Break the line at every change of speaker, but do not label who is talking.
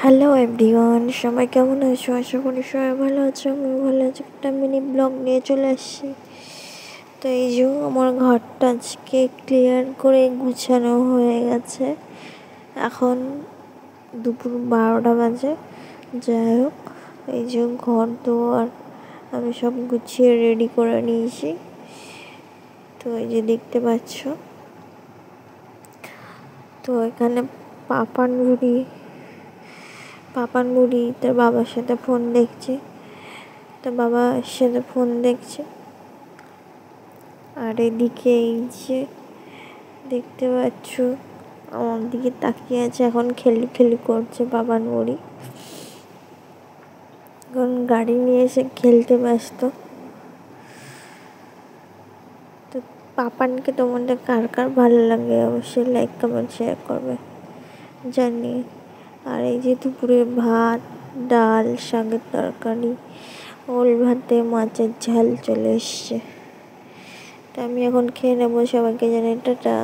Hello everyone, সবাই কেমন আছো? আশা করি সবাই ভালো আছো। আমি ভালো আছি। একটা মিনি ব্লগ নিয়ে চলে আসছি। তো এই যে আমার ঘরটা আজকে ক্লিয়ার করে গুছানো হয়ে গেছে। এখন দুপুর 12টা বাজে। যাই হোক, এই যে ঘর দুয়ার আমি সব গুছিয়ে রেডি করে নিয়েছি। তো এই যে দেখতে পাচ্ছ, তো এখানে পাপান বুড়ি তার বাবার সাথে ফোন দেখছে। তার বাবার সাথে ফোন দেখছে। আর এদিকে এই যে দেখতে পাচ্ছ আমার দিকে তাকিয়ে আছে, এখন খেলি করছে পাপান বুড়ি। এখন গাড়ি নিয়ে এসে খেলতে ব্যস্ত। তো পাপানকে তোমাদের কার কার ভালো লাগে অবশ্যই লাইক কমেন্ট শেয়ার করবে জানি। আর এই যে দুপুরে ভাত, ডাল, শাকের তরকারি, ওল ভাতে মাছের ঝাল চলে এসছে। তা আমি এখন খেয়ে নেবো। সবাইকে জানাই টাটা।